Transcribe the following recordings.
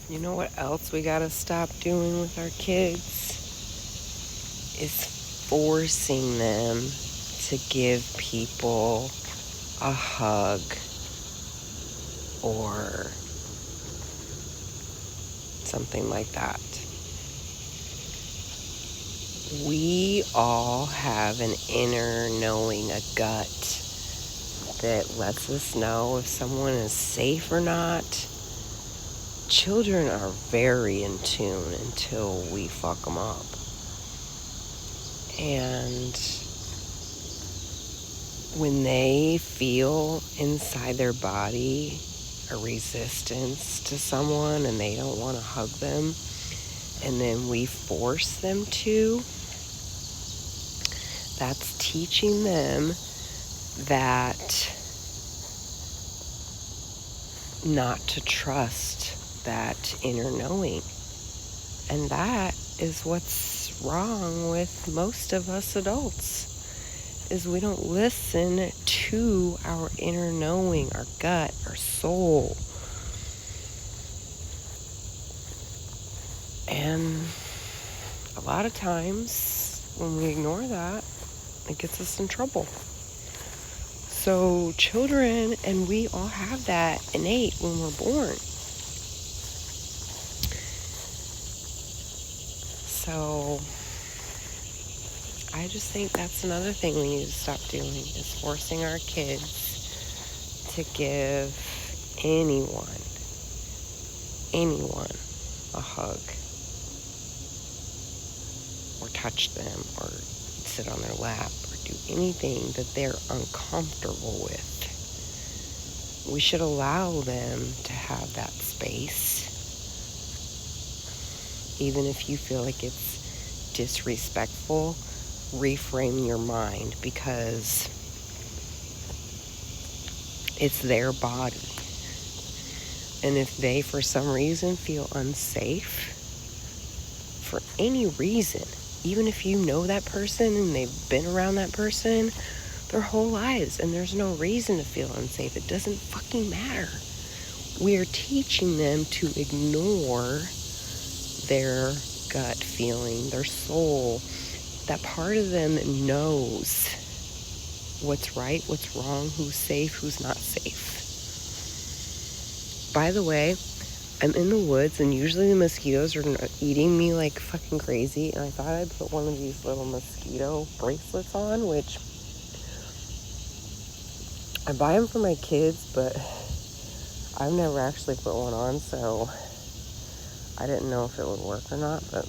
You know what else we gotta stop doing with our kids? Is forcing them to give people a hug or something like that. We all have an inner knowing, a gut that lets us know if someone is safe or not. Children are very in tune until we fuck them up. And when they feel inside their body a resistance to someone and they don't want to hug them, and then we force them to, that's teaching them that not to trust that inner knowing. And that is what's wrong with most of us adults, is we don't listen to our inner knowing, our gut, our soul. And a lot of times when we ignore that, it gets us in trouble. So children, and we all have that innate when we're born. So I just think that's another thing we need to stop doing, is forcing our kids to give anyone a hug, or touch them, or sit on their lap, or do anything that they're uncomfortable with. We should allow them to have that space, even if you feel like it's disrespectful. Reframe your mind, because it's their body. And if they, for some reason, feel unsafe, for any reason, even if you know that person and they've been around that person their whole lives and there's no reason to feel unsafe, it doesn't fucking matter. We are teaching them to ignore their gut feeling, their soul, that part of them that knows what's right, what's wrong, who's safe, who's not safe. By the way, I'm in the woods and usually the mosquitoes are eating me like fucking crazy, and I thought I'd put one of these little mosquito bracelets on, which I buy them for my kids, but I've never actually put one on, so I didn't know if it would work or not, but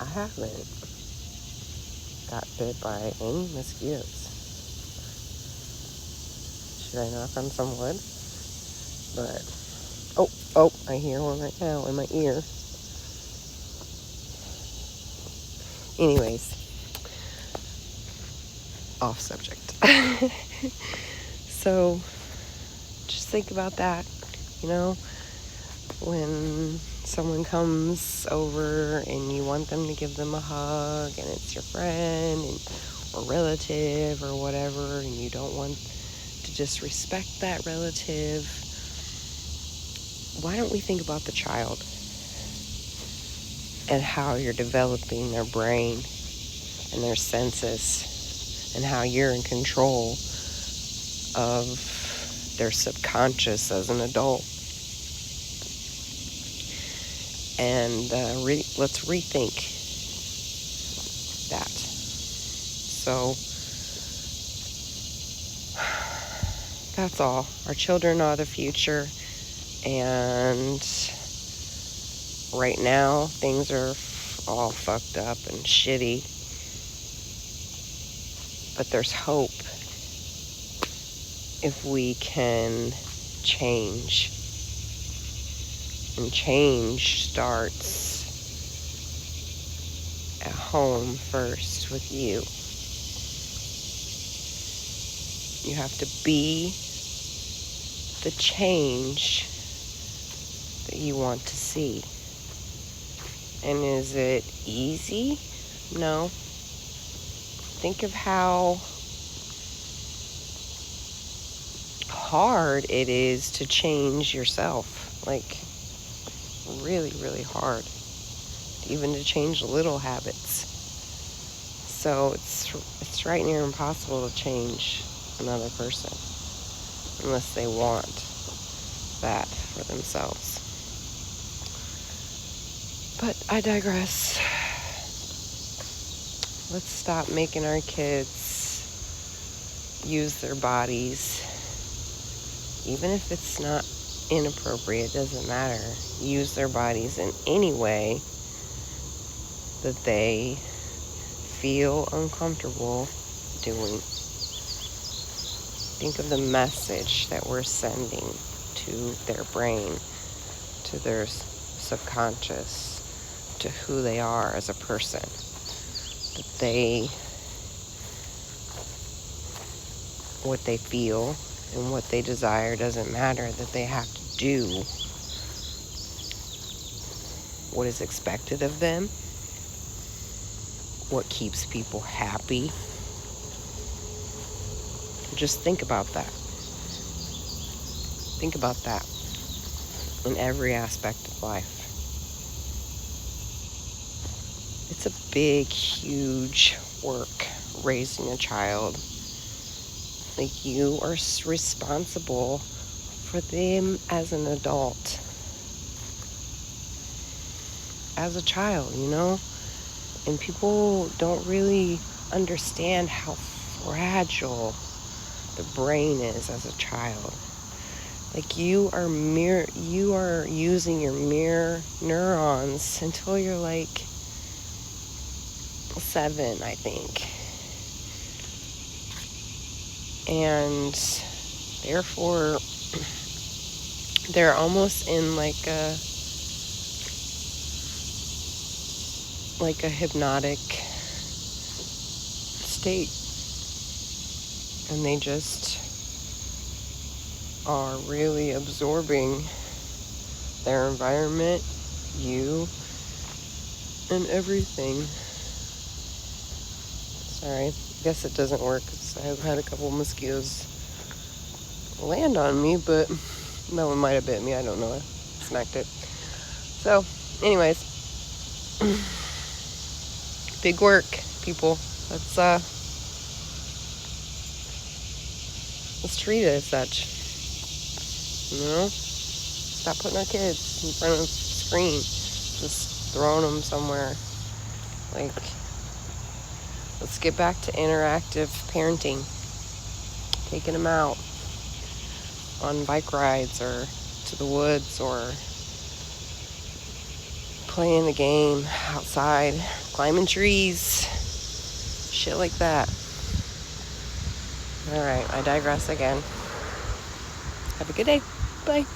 I haven't got bit by any mosquitoes. Should I knock on some wood? But oh, I hear one right now in my ear. Anyways, off subject. So just think about that, you know, when someone comes over and you want them to give them a hug and it's your friend or relative or whatever, and you don't want to disrespect that relative, why don't we think about the child and how you're developing their brain and their senses, and how you're in control of their subconscious as an adult. And let's rethink that. So that's all. Our children are the future, and right now things are all fucked up and shitty, but there's hope if we can change. And change starts at home first with you. You have to be the change that you want to see. And is it easy? No. Think of how hard it is to change yourself. Like, really, really hard, even to change little habits. So it's right near impossible to change another person unless they want that for themselves. But I digress. Let's stop making our kids use their bodies, even if it's not inappropriate, it doesn't matter. Use their bodies in any way that they feel uncomfortable doing. Think of the message that we're sending to their brain, to their subconscious, to who they are as a person. That what they feel and what they desire doesn't matter, that they have to do what is expected of them, what keeps people happy. Just think about that. Think about that in every aspect of life. It's a big, huge work raising a child. Like, you are responsible for them as an adult, as a child, you know? And people don't really understand how fragile the brain is as a child. Like, you are using your mirror neurons until you're like 7, I think. And therefore, they're almost in like a hypnotic state. And they just are really absorbing their environment, you, and everything. Sorry, I guess it doesn't work because I've had a couple mosquitoes land on me, but that one might have bit me. I don't know. I smacked it. So, anyways, big work, people. Let's treat it as such. You know? Stop putting our kids in front of a screen. Just throwing them somewhere. Like, let's get back to interactive parenting. Taking them out on bike rides or to the woods or playing the game outside, climbing trees, shit like that. All right, I digress again. Have a good day. Bye.